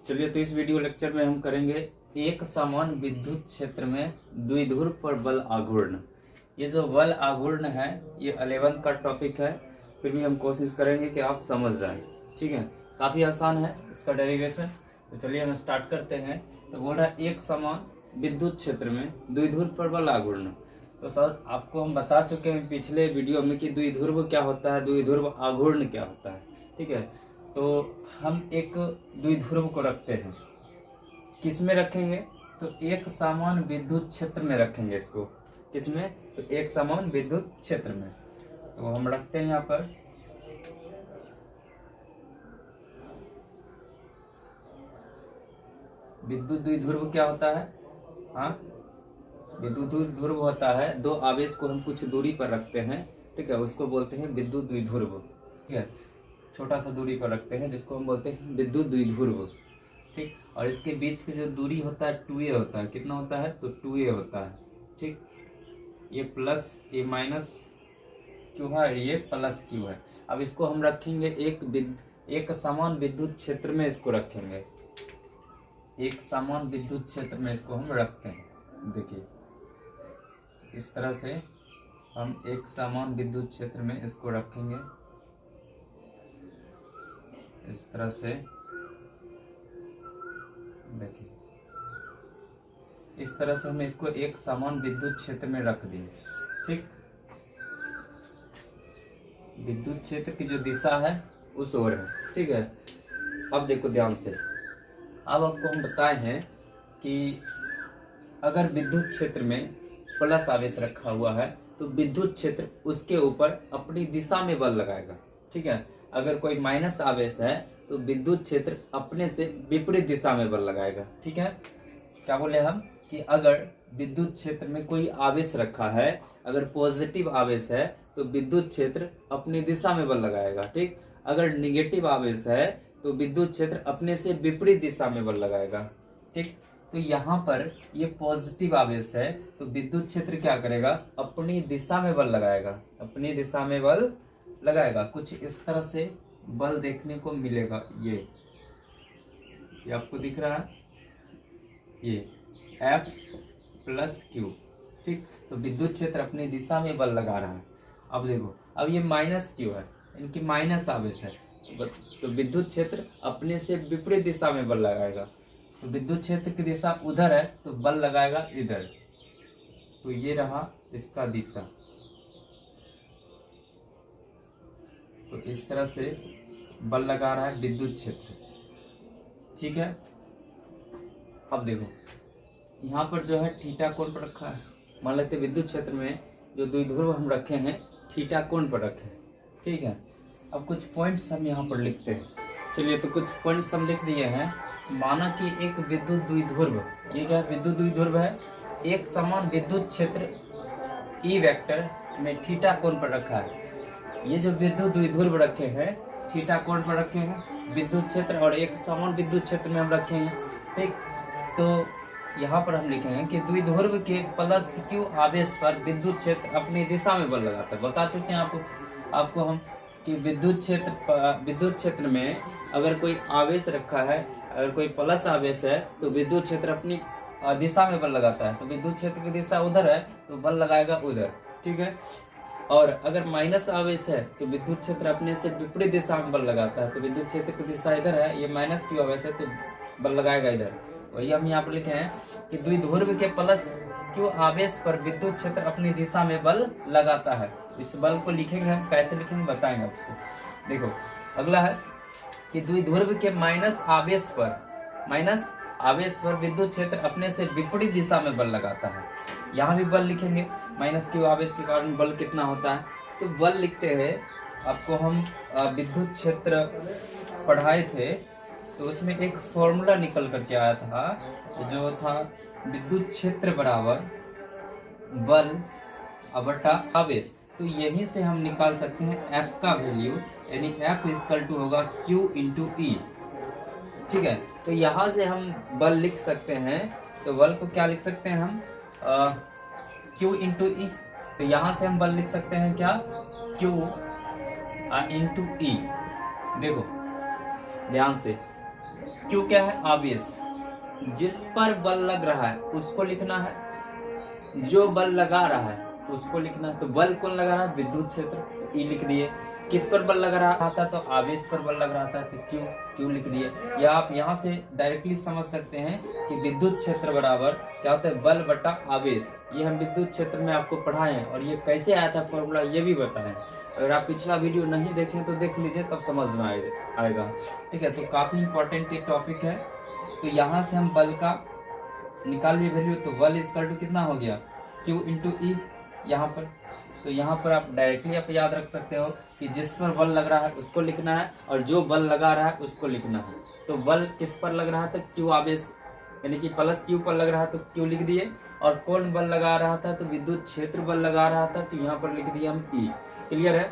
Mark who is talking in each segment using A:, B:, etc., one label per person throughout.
A: चलिए, तो इस वीडियो लेक्चर में हम करेंगे एक समान विद्युत क्षेत्र में द्विध्रुव पर बल आघूर्ण। ये जो बल आघूर्ण है ये 11th का टॉपिक है, फिर भी हम कोशिश करेंगे कि आप समझ जाएं। ठीक है, काफ़ी आसान है इसका डेरिवेशन। तो चलिए हम स्टार्ट करते हैं। तो बोल रहा है एक समान विद्युत क्षेत्र में द्विध्रुव पर बल आघूर्ण। तो सर आपको हम बता चुके हैं पिछले वीडियो में कि द्विध्रुव क्या होता है, द्विध्रुव आघूर्ण क्या होता है। ठीक है, तो हम एक द्विध्रुव को रखते हैं, किस में रखेंगे? तो एक समान विद्युत क्षेत्र में रखेंगे इसको। किसमें? तो एक समान विद्युत क्षेत्र में। तो हम रखते हैं यहाँ पर विद्युत द्विध्रुव क्या होता है? हाँ, विद्युत द्विध्रुव होता है दो आवेश को हम कुछ दूरी पर रखते हैं। ठीक है, उसको बोलते हैं विद्युत द्विध्रुव। ठीक है, छोटा सा दूरी पर रखते हैं जिसको हम बोलते हैं विद्युत द्विध्रुव। ठीक, और इसके बीच की जो दूरी होता है 2a होता है। कितना होता है? तो 2a होता है। ठीक, ये प्लस ये माइनस क्यों है, ये प्लस क्यों है। अब इसको हम रखेंगे एक समान विद्युत क्षेत्र में, इसको रखेंगे एक समान विद्युत क्षेत्र में, इसको हम रखते हैं। देखिए इस तरह से हम एक समान विद्युत क्षेत्र में इसको रखेंगे, इस तरह से। देखिए इस तरह से हम इसको एक समान विद्युत क्षेत्र में रख दिए। ठीक, विद्युत क्षेत्र की जो दिशा है उस ओर है। ठीक है, अब देखो ध्यान से। अब आपको हम बताए हैं कि अगर विद्युत क्षेत्र में प्लस आवेश रखा हुआ है तो विद्युत क्षेत्र उसके ऊपर अपनी दिशा में बल लगाएगा। ठीक है, अगर कोई माइनस आवेश है तो विद्युत क्षेत्र अपने से विपरीत दिशा में बल लगाएगा। ठीक है, क्या बोले हम कि अगर विद्युत क्षेत्र में कोई आवेश रखा है, अगर पॉजिटिव आवेश है तो विद्युत क्षेत्र अपनी दिशा में बल लगाएगा। ठीक, अगर निगेटिव आवेश है तो विद्युत क्षेत्र अपने से विपरीत दिशा में बल लगाएगा। ठीक, तो यहाँ पर ये पॉजिटिव आवेश है तो विद्युत क्षेत्र क्या करेगा? अपनी दिशा में बल लगाएगा, अपनी दिशा में बल लगाएगा। कुछ इस तरह से बल देखने को मिलेगा। ये आपको दिख रहा है, ये F प्लस Q। ठीक, तो विद्युत क्षेत्र अपनी दिशा में बल लगा रहा है। अब देखो, अब ये माइनस Q है, इनकी माइनस आवेश है, तो विद्युत क्षेत्र अपने से विपरीत दिशा में बल लगाएगा। तो विद्युत क्षेत्र की दिशा उधर है तो बल लगाएगा इधर। तो ये रहा इसका दिशा। तो इस तरह से बल लगा रहा है विद्युत क्षेत्र। ठीक है, अब देखो यहाँ पर जो है थीटा कोण पर रखा है। मान लेते विद्युत क्षेत्र में जो द्विध्रुव हम रखे हैं थीटा कोण पर रखे हैं। ठीक है, अब कुछ पॉइंट्स हम यहाँ पर लिखते हैं। चलिए, तो कुछ पॉइंट्स हम लिख दिए हैं। माना कि एक विद्युत द्विध्रुव, ये क्या विद्युत द्विध्रुव है, एक समान विद्युत क्षेत्र ई वेक्टर में थीटा कोण पर रखा है। ये जो विद्युत द्विध्रुव रखे हैं थीटा कोण पर रखे हैं विद्युत क्षेत्र, और एक समान विद्युत क्षेत्र में हम रखे हैं। ठीक, तो यहाँ पर हम लिखेंगे कि द्विध्रुव के प्लस Q आवेश पर विद्युत क्षेत्र अपनी दिशा में बल लगाता है। बता चुके हैं आपको हम कि विद्युत क्षेत्र में अगर कोई आवेश रखा है, अगर कोई प्लस आवेश है तो विद्युत क्षेत्र अपनी दिशा में बल लगाता है। तो विद्युत क्षेत्र की दिशा उधर है तो बल लगाएगा उधर। ठीक है, और अगर माइनस आवेश है तो विद्युत क्षेत्र अपने से विपरीत दिशा में बल लगाता है। तो विद्युत क्षेत्र की दिशा इधर है, ये माइनस Q आवेश है तो बल लगाएगा इधर। वही हम यहाँ पर लिखे हैं कि द्विध्रुव के प्लस Q आवेश पर विद्युत क्षेत्र अपनी दिशा में बल लगाता है। इस बल को लिखेंगे हम, कैसे लिखेंगे बताएंगे आपको। देखो अगला है कि द्विध्रुव के माइनस आवेश पर विद्युत क्षेत्र अपने से विपरीत दिशा में बल लगाता है। यहाँ भी बल लिखेंगे, माइनस Q आवेश के कारण बल कितना होता है। तो बल लिखते हैं, आपको हम विद्युत क्षेत्र पढ़ाए थे तो उसमें एक फॉर्मूला निकल करके आया था, जो था विद्युत क्षेत्र बराबर बल बटा आवेश। तो यहीं से हम निकाल सकते हैं F का वैल्यू, यानी F इक्वल टू होगा Q इंटू E। ठीक है, तो यहाँ से हम बल लिख सकते हैं। तो बल को क्या लिख सकते हैं हम? Q into E। तो यहाँ से हम बल लिख सकते हैं क्या? Q into E। देखो ध्यान से, Q क्या है? आवेश। जिस पर बल लग रहा है उसको लिखना है, जो बल लगा रहा है उसको लिखना है। तो बल कौन लगा रहा है? विद्युत क्षेत्र, E लिख दिए। किस पर बल लग रहा था? तो आवेश पर बल लग रहा था, तो क्यू लिख दिए। या आप यहाँ से डायरेक्टली समझ सकते हैं कि विद्युत क्षेत्र बराबर क्या होता है? बल बटा आवेश। ये हम विद्युत क्षेत्र में आपको पढ़ाए हैं, और ये कैसे आया था फॉर्मूला ये भी बताएं। अगर आप पिछला वीडियो नहीं देखें तो देख लीजिए, तब समझ में आएगा। ठीक है, तो काफी इंपॉर्टेंट ये टॉपिक है। तो यहाँ से हम बल का निकालिए वैल्यू, तो बल इक्वल टू कितना हो गया? Q इंटू ई यहाँ पर। तो यहाँ पर आप डायरेक्टली आप याद रख सकते हो कि जिस पर बल लग रहा है उसको लिखना है, और जो बल लगा रहा है उसको लिखना है। तो बल किस पर लग रहा है? तो Q आवेश, यानी कि प्लस Q पर लग रहा है तो Q लिख दिए। और कौन बल लगा रहा था? तो विद्युत क्षेत्र बल लगा रहा था, तो यहाँ पर लिख दिए हम E। क्लियर है?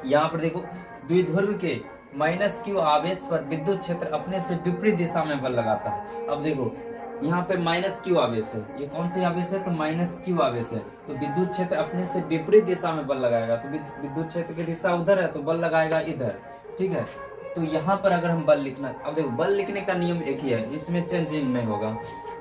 A: यहाँ पर देखो, द्विध्रुव के -Q आवेश पर विद्युत क्षेत्र अपने से विपरीत दिशा में बल लगाता है। अब देखो यहाँ पे -Q आवेश है, ये कौन सी आवेश है? तो -Q आवेश है। तो विद्युत क्षेत्र अपने से विपरीत दिशा में बल लगाएगा, तो विद्युत क्षेत्र की दिशा उधर है तो बल लगाएगा इधर। ठीक है, तो यहाँ पर अगर हम बल लिखना, अब देखो बल लिखने का नियम एक ही है, इसमें चेंजिंग नहीं होगा।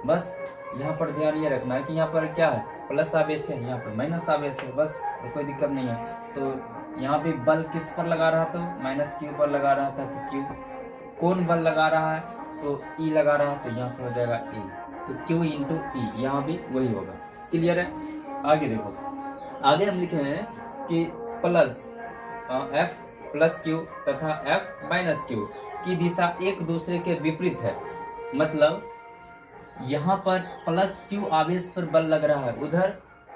A: बस यहाँ पर ध्यान ये रखना है कि यहाँ पर क्या है? प्लस आवेश है, यहाँ पर माइनस आवेश है, बस कोई दिक्कत नहीं है। तो यहाँ पे बल किस पर लगा रहा था? -Q पर लगा रहा था, तो Q। कौन बल लगा रहा है? तो E लगा रहा है, तो यहाँ पर हो जाएगा E। तो Q इंटू ई, यहाँ भी वही होगा। क्लियर है? आगे देखो, आगे हम लिखे हैं कि प्लस F प्लस Q तथा F माइनस Q की दिशा एक दूसरे के विपरीत है। मतलब यहाँ पर प्लस Q आवेश पर बल लग रहा है उधर,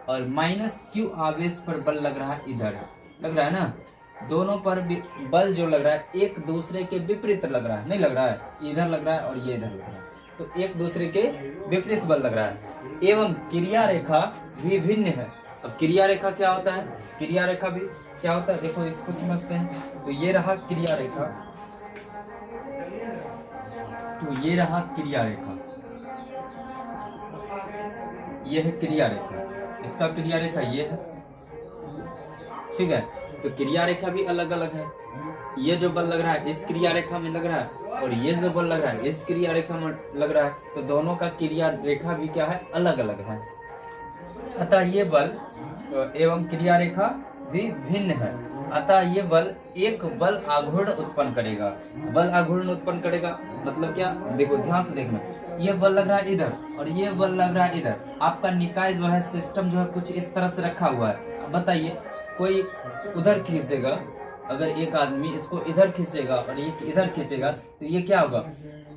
A: और -Q आवेश पर बल लग रहा है इधर। लग रहा है ना? दोनों पर बल जो लग रहा है एक दूसरे के विपरीत लग रहा है, नहीं लग रहा है? इधर लग रहा है और ये इधर लग रहा है, तो एक दूसरे के विपरीत बल लग रहा है। एवं क्रिया रेखा भी भिन्न है। अब क्रिया रेखा क्या होता है? क्रिया रेखा भी क्या होता है? देखो इसको समझते हैं। तो ये रहा क्रिया रेखा, तो ये रहा क्रिया रेखा, ये है क्रिया रेखा, इसका क्रिया रेखा ये है। ठीक है, तो क्रिया रेखा भी अलग अलग है। ये जो बल लग रहा है इस क्रिया रेखा में लग रहा है, और ये जो बल लग रहा है इस क्रिया रेखा में लग रहा है, तो दोनों का क्रिया रेखा भी क्या है? अलग अलग है। अतः ये बल एवं क्रिया रेखा भी भिन्न है। अतः ये बल एक बल आघूर्ण उत्पन्न करेगा। बल आघूर्ण उत्पन्न करेगा मतलब क्या? देखो ध्यान से देखना, ये बल लग रहा है इधर और ये बल लग रहा है इधर। आपका निकाय जो है, सिस्टम जो है कुछ इस तरह से रखा हुआ है। अब बताइए, कोई उधर खींचेगा, अगर एक आदमी इसको इधर खींचेगा और ये इधर खींचेगा, तो ये क्या होगा?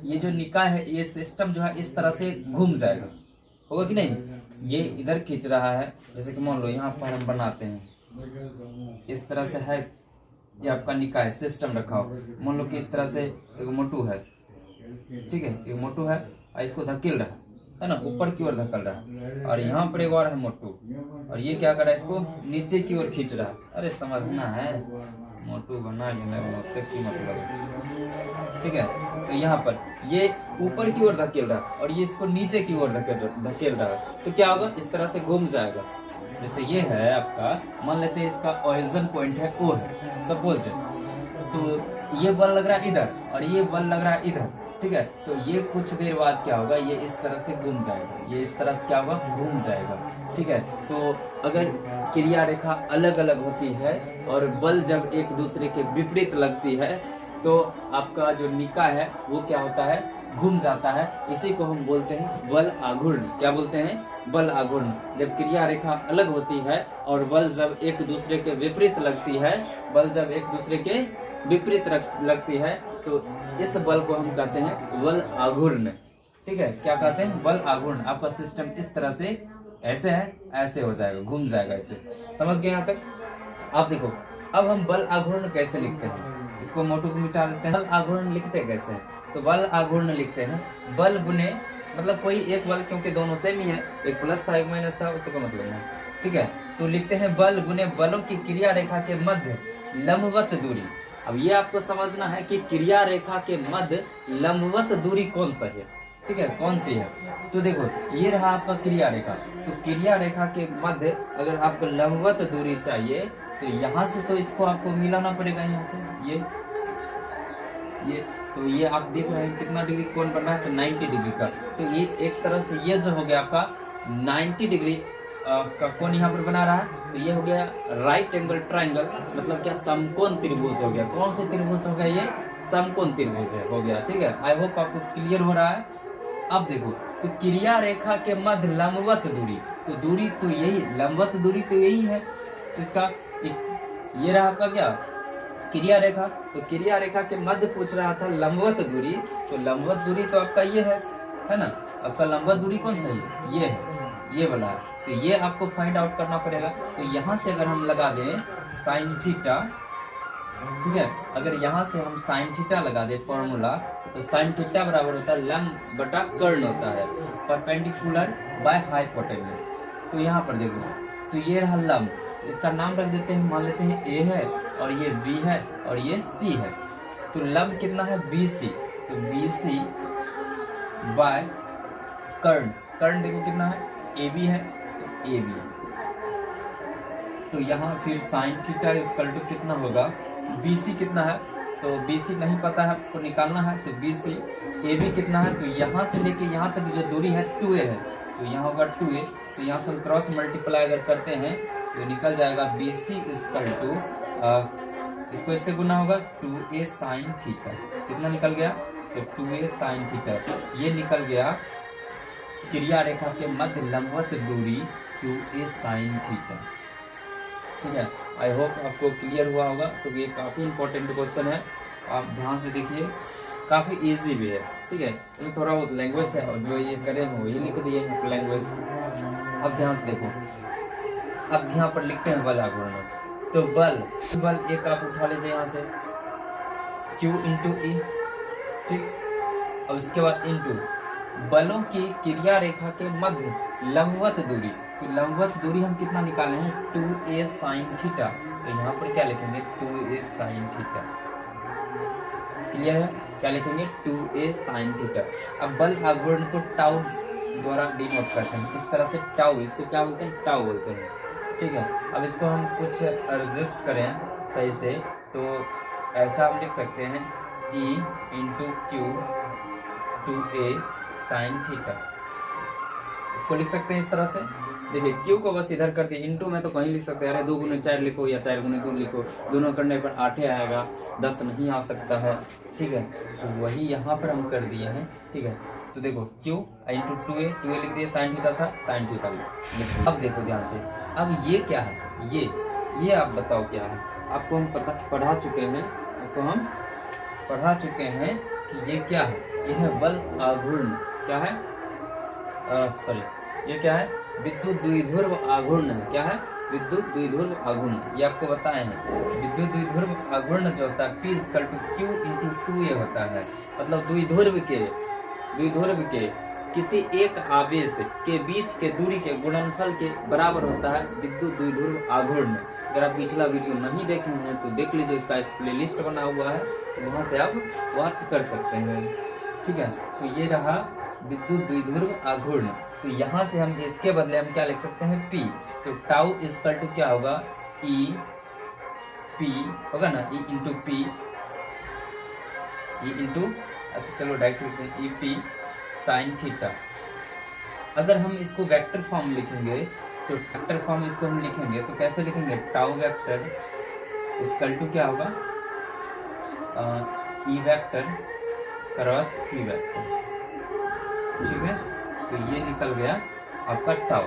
A: ये जो निकाय है, ये सिस्टम जो है इस तरह से घूम जाएगा, होगा कि नहीं? ये इधर खींच रहा है, जैसे कि मान लो यहाँ पर हम बनाते हैं, इस तरह से है, ये आपका निकाय सिस्टम रखा हो। मान लो कि इस तरह से एक मोटू है, ठीक है, एक मोटू है और इसको धकेल रहा है ना, ऊपर की ओर धकेल रहा है, और यहाँ पर एक और है मोटू, और ये क्या कर रहा है? इसको नीचे की ओर खींच रहा है। अरे समझना है, मोटू बना ये की मतलब है। ठीक है, तो यहाँ पर ये ऊपर की ओर धकेल रहा है और ये इसको नीचे की ओर धकेल रहा है, तो क्या होगा? इस तरह से घूम जाएगा। जैसे ये है आपका, मान लेते हैं इसका ओरिजिन पॉइंट है O है सपोज्ड, तो ये बल लग रहा है इधर और ये बल लग रहा है इधर। ठीक है, तो ये कुछ देर बाद क्या होगा? ये इस तरह से घूम जाएगा, ये इस तरह से क्या होगा? घूम जाएगा। ठीक है, तो अगर क्रिया रेखा अलग अलग होती है और बल जब एक दूसरे के विपरीत लगती है, तो आपका जो निकाय है वो क्या होता है? घूम जाता है। इसी को हम बोलते हैं बल आघूर्ण। क्या बोलते हैं? बल आघूर्ण। जब क्रिया रेखा अलग होती है और बल जब एक दूसरे के विपरीत लगती है, बल जब एक दूसरे के विपरीत लगती है, तो इस बल को हम कहते हैं बल आघूर्ण। ठीक है, क्या कहते हैं? बल आघूर्ण। आपका सिस्टम इस तरह से ऐसे है, ऐसे हो जाएगा, घूम जाएगा ऐसे। समझ गए यहाँ तक? आप देखो, अब हम बल आघूर्ण कैसे लिखते हैं? इसको मोटू को मिटा देते हैं। बल आघूर्ण लिखते कैसे हैं? तो बल आघूर्ण लिखते हैं बल गुने, मतलब कोई एक बल, क्योंकि दोनों सेम ही है, एक प्लस था एक माइनस था, उसी का मतलब है। ठीक है, तो लिखते हैं बल गुने बलों की क्रिया रेखा के मध्य लंबवत दूरी। अब ये आपको समझना है कि क्रिया रेखा के मध्य लंबवत दूरी कौन सा है। ठीक है, कौन सी है? तो देखो, ये रहा आपका क्रिया रेखा, तो क्रिया रेखा के मध्य अगर आपको लंबवत दूरी चाहिए, तो यहाँ से तो इसको आपको मिलाना पड़ेगा, यहाँ से ये तो ये आप देख रहे हैं कितना डिग्री कोण बन रहा है, तो 90 डिग्री का। तो ये एक तरह से ये जो हो गया आपका 90 डिग्री का कोण यहाँ पर बना रहा है। तो ये हो गया राइट एंगल ट्राइंगल, मतलब क्या समकोण त्रिभुज हो गया। कौन से त्रिभुज हो गया, ये समकोण त्रिभुज हो गया। ठीक है, आई होप आपको क्लियर हो रहा है। अब देखो, तो क्रिया रेखा के मध्य लंबवत दूरी, तो दूरी तो यही, लंबवत दूरी तो यही है इसका। ये रहा आपका क्या, क्रिया रेखा। तो क्रिया रेखा के मध्य पूछ रहा था लंबवत दूरी, तो लंबवत दूरी तो आपका ये है ना। आपका लंबवत दूरी कौन सा है, ये है, ये वाला है। तो ये आपको फाइंड आउट करना पड़ेगा। तो यहाँ से अगर हम लगा दें साइन थीटा, ठीक है, अगर यहाँ से हम साइन थीटा लगा दे फॉर्मूला, तो साइन थीटा बराबर होता है लंब बटा कर्ण होता है, परपेंडिकुलर बाय हाइपोटेन्यूज। तो यहाँ पर देखो, तो ये रहा लंब, तो इसका नाम रख देते हैं, मान लेते हैं ए है और ये बी है और ये सी है। तो लंब कितना है, BC, तो BC बाय कर्ण, कर्ण देखो कितना है, AB है, तो AB। तो यहाँ फिर साइन थीटा इक्वल टू कितना होगा, BC कितना है, तो BC नहीं पता है आपको, निकालना है। तो BC, AB कितना है, तो यहाँ से लेके यहाँ तक जो दूरी है 2a है, तो यहाँ होगा 2a। तो यहाँ से हम क्रॉस मल्टीप्लाई अगर करते हैं तो निकल जाएगा BC इक्वल टू, इसको इससे गुना होगा 2a साइन थीटा। कितना निकल गया, तो 2a साइन थीटा। ये निकल गया क्रिया रेखा के मध्य लंबवत दूरी 2a साइन थीटा। ठीक है, आई होप आपको क्लियर हुआ होगा। तो ये काफ़ी इंपॉर्टेंट क्वेश्चन है, आप ध्यान से देखिए, काफ़ी इजी भी है। ठीक है, तो थोड़ा बहुत लैंग्वेज है और जो ये करें वो ये लिख दिए हैं लैंग्वेज। अब ध्यान से देखो, अब यहाँ पर लिखते हैं बल आघूर्ण। तो बल एक आप उठा लीजिए यहाँ से, Q इंटू E, ठीक। अब इसके बाद इंटू बलों की क्रिया रेखा के मध्य लंबवत दूरी। तो लंबवत दूरी हम कितना निकाले हैं, 2a साइन थीटा। तो यहाँ पर क्या लिखेंगे, 2a साइन थीटा। क्लियर है, क्या लिखेंगे, 2a साइन थीटा। अब बल आघूर्ण को टाउ द्वारा डिनोट करते हैं, इस तरह से टाउ, इसको क्या बोलते हैं, टाउ बोलते हैं। ठीक है, अब इसको हम कुछ एडजस्ट करें सही से, तो ऐसा हम लिख सकते हैं E into Q 2a sine theta, इसको लिख सकते हैं इस तरह से। देखिए Q को बस इधर कर दिए, इंटू में तो कहीं लिख सकते हैं, अरे 2 गुने 4 लिखो या 4 गुने 2 लिखो, दोनों करने पर 8 आएगा, 10 नहीं आ सकता है। ठीक है, तो वही यहाँ पर हम कर दिए हैं। ठीक है, तो देखो Q इंटू 2a लिख दिए, साइन थीटा था, साइन थीटा लिख। अब देखो ध्यान से, अब ये क्या है, ये आप बताओ क्या है। आपको हम पढ़ा चुके हैं, आपको हम पढ़ा चुके हैं कि ये क्या है, ये है बल आघूर्ण। क्या है, सॉरी, ये क्या है, विद्युत द्विध्रुव आघूर्ण है। क्या है, विद्युत द्विध्रुव आघूर्ण, ये आपको बताए हैं। विद्युत द्विध्रुव आघूर्ण जो होता है P equal to Q into 2a होता है, मतलब द्विध्रुव के किसी एक आवेश के बीच के दूरी के गुणनफल के बराबर होता है विद्युत द्विध्रुव आघूर्ण। अगर आप पिछला वीडियो नहीं देखे हैं तो देख लीजिए, इसका एक प्लेलिस्ट बना हुआ है, तो वहाँ से आप वॉच कर सकते हैं। ठीक है, तो ये रहा विद्युत द्विध्रुव आघूर्ण। तो यहाँ से हम इसके बदले हम क्या लिख सकते हैं, P। तो टाउ इक्वल टू क्या होगा, E P होगा ना, E into P, E into, अच्छा चलो डायरेक्ट लिखते हैं, E P साइन थीटा। अगर हम इसको वेक्टर फॉर्म लिखेंगे, तो वेक्टर फॉर्म इसको हम लिखेंगे तो कैसे लिखेंगे, टाउ वेक्टर इक्वल टू क्या होगा, E vector cross P vector. ठीक है, तो ये निकल गया आपका टाउ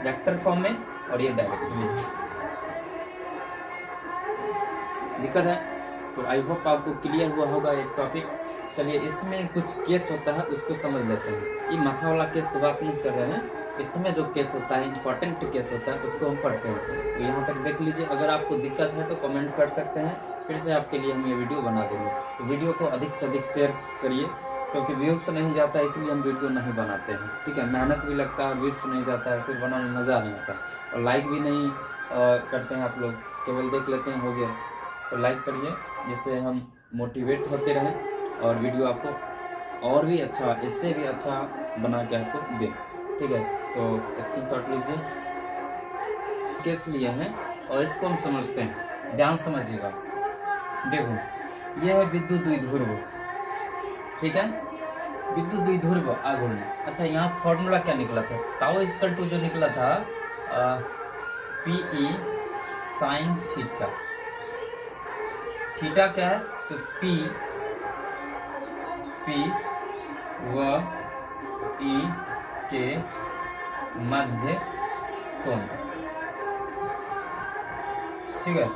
A: वेक्टर फॉर्म में, और ये डायरेक्ट में। दिक्कत है, तो आई होप आपको क्लियर हुआ होगा ये टॉपिक। चलिए, इसमें कुछ केस होता है उसको समझ लेते हैं। ये माथा वाला केस की बात नहीं कर रहे हैं, इसमें जो केस होता है, इंपॉर्टेंट केस होता है, उसको हम पढ़ते हैं। तो यहाँ तक देख लीजिए, अगर आपको दिक्कत है तो कमेंट कर सकते हैं, फिर से आपके लिए हम ये वीडियो बना देंगे। तो वीडियो को अधिक से अधिक शेयर करिए, क्योंकि व्यूज नहीं जाता है इसलिए हम वीडियो नहीं बनाते हैं। ठीक है, मेहनत भी लगता है, व्यूज नहीं जाता है, फिर बनाने में मज़ा नहीं आता, और लाइक भी नहीं करते हैं आप लोग, केवल देख लेते हैं, हो गया। तो लाइक करिए, जिससे हम मोटिवेट होते रहें और वीडियो आपको और भी अच्छा, इससे भी अच्छा बना के आपको दें। ठीक है, तो स्क्रीनशॉट लीजिए, केस लिए हैं और इसको हम समझते हैं, ध्यान समझिएगा। देखो, यह है विद्युत द्विध्रुव, ठीक है, विद्युत द्विध्रुव आघूर्ण। अच्छा, यहाँ फॉर्मूला क्या निकला था, टाउ इक्वल टू जो निकला था पी साइन थीटा। थीटा क्या है, तो पी व ई के मध्य कोण, ठीक है,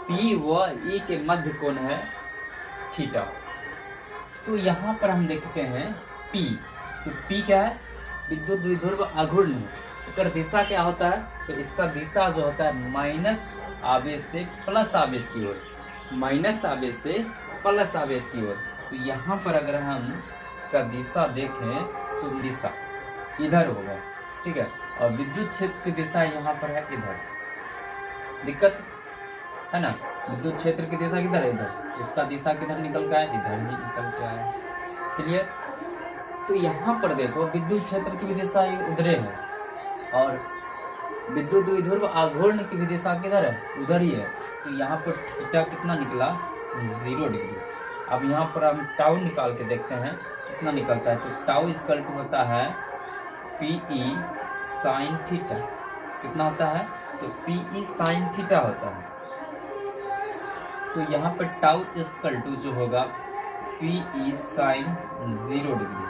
A: P व E के मध्य कोण है थीटा। तो यहाँ पर हम देखते हैं P, तो P क्या है, विद्युत द्विध्रुव आघूर्ण है। इसका दिशा क्या होता है, तो इसका दिशा जो होता है माइनस आवेश से प्लस आवेश की ओर, माइनस आवेश से प्लस आवेश की ओर। तो यहाँ पर अगर हम इसका दिशा देखें तो दिशा इधर होगा, ठीक है, और विद्युत क्षेत्र की दिशा यहाँ पर है इधर। दिक्कत है ना, विद्युत क्षेत्र की दिशा किधर है, इधर। इसका दिशा किधर निकल का है, इधर ही निकल के आया। क्लियर। तो यहाँ पर देखो विद्युत क्षेत्र की भी दिशा उधरे है और विद्युत द्विध्रुव आघूर्ण की भी दिशा किधर है, उधर ही है। तो यहाँ पर थीटा कितना निकला, 0 डिग्री। अब यहाँ पर हम टाउ निकाल के देखते हैं कितना निकलता है। तो टाउ इक्वल टू होता है पीई साइन थीटा। कितना होता है, तो पीई साइन थीटा होता है। तो यहाँ पर टाउ इक्वल टू जो होगा पीई साइन 0 डिग्री।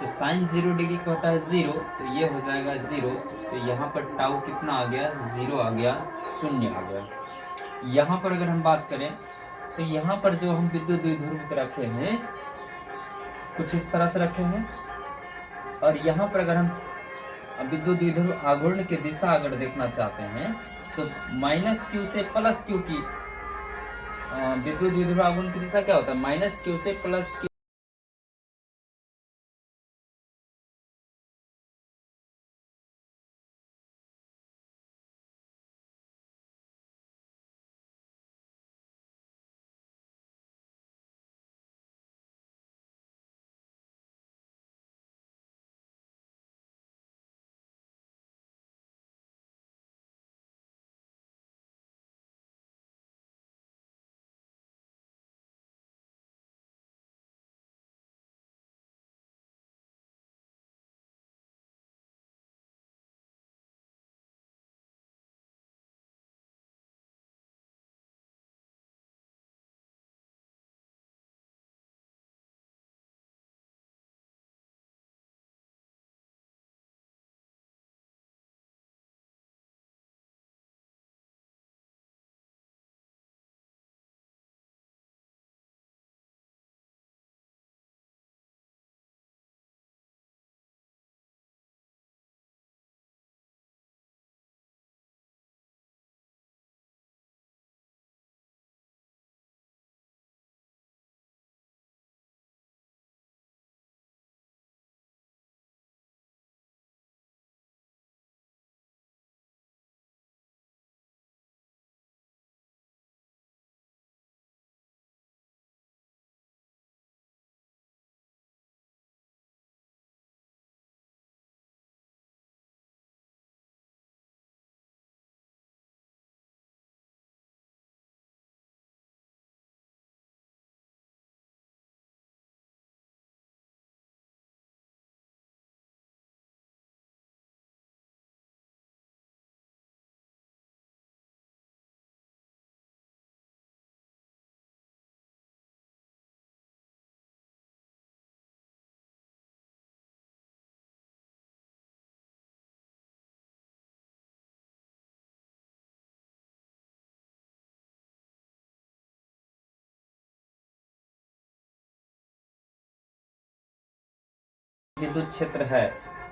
A: तो साइन 0 डिग्री का होता है 0, तो ये हो जाएगा 0। तो यहाँ पर टाउ कितना आ गया, 0 आ गया, 0 आ गया। यहाँ पर अगर हम बात करें तो यहाँ पर जो हम विद्युत द्विध्रुव रखे हैं कुछ इस तरह से रखे हैं, और यहाँ पर अगर हम विद्युत द्विध्रुव आघूर्ण की दिशा अगर देखना चाहते हैं तो माइनस क्यू से प्लस क्यू की विद्युत द्विध्रुव आघूर्ण की दिशा क्या होता है, माइनस क्यू से प्लस क्यू। विद्युत क्षेत्र है,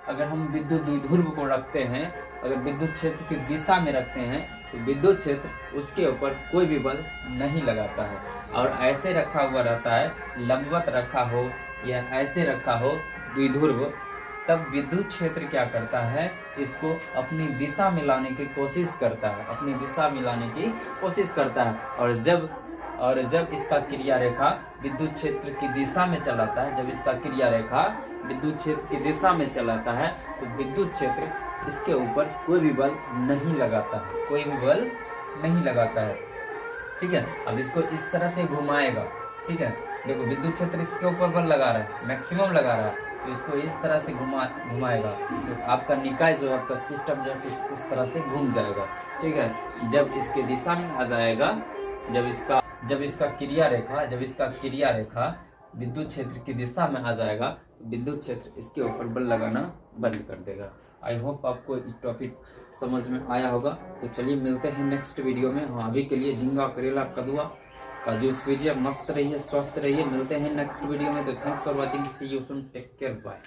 A: अगर हम विद्युत द्विध्रुव को रखते हैं, अगर विद्युत क्षेत्र की दिशा में रखते हैं तो विद्युत क्षेत्र उसके ऊपर कोई भी बल नहीं लगाता है। और ऐसे रखा हुआ रहता है, लंबवत रखा हो या ऐसे रखा हो द्विध्रुव, तब विद्युत क्षेत्र क्या करता है, इसको अपनी दिशा में लाने की कोशिश करता है, अपनी दिशा में लाने की कोशिश करता है। और जब इसका क्रिया रेखा विद्युत क्षेत्र की दिशा में चलाता है, जब इसका क्रिया रेखा विद्युत क्षेत्र की दिशा में चलाता है तो विद्युत क्षेत्र इसके ऊपर कोई भी बल नहीं लगाता है, कोई भी बल नहीं लगाता है। ठीक है, अब इसको इस तरह से घुमाएगा, ठीक है, देखो विद्युत क्षेत्र इसके ऊपर बल लगा रहा है, मैक्सिमम लगा रहा है, तो इसको इस तरह से घुमाएगा, तो आपका निकाय जो है, आपका सिस्टम जो है कुछ इस तरह से घूम जाएगा। ठीक है, जब इसके दिशा में आ जाएगा, जब इसका क्रिया रेखा विद्युत क्षेत्र की दिशा में आ जाएगा, तो विद्युत क्षेत्र इसके ऊपर बल लगाना बंद कर देगा। आई होप आपको इस टॉपिक समझ में आया होगा। तो चलिए मिलते हैं नेक्स्ट वीडियो में। हाँ, अभी के लिए झींगा, करेला, कदुआ का जूस पीजिए, मस्त रहिए, स्वस्थ रहिए। मिलते हैं नेक्स्ट वीडियो में। तो thanks for watching, see you soon, take care, bye.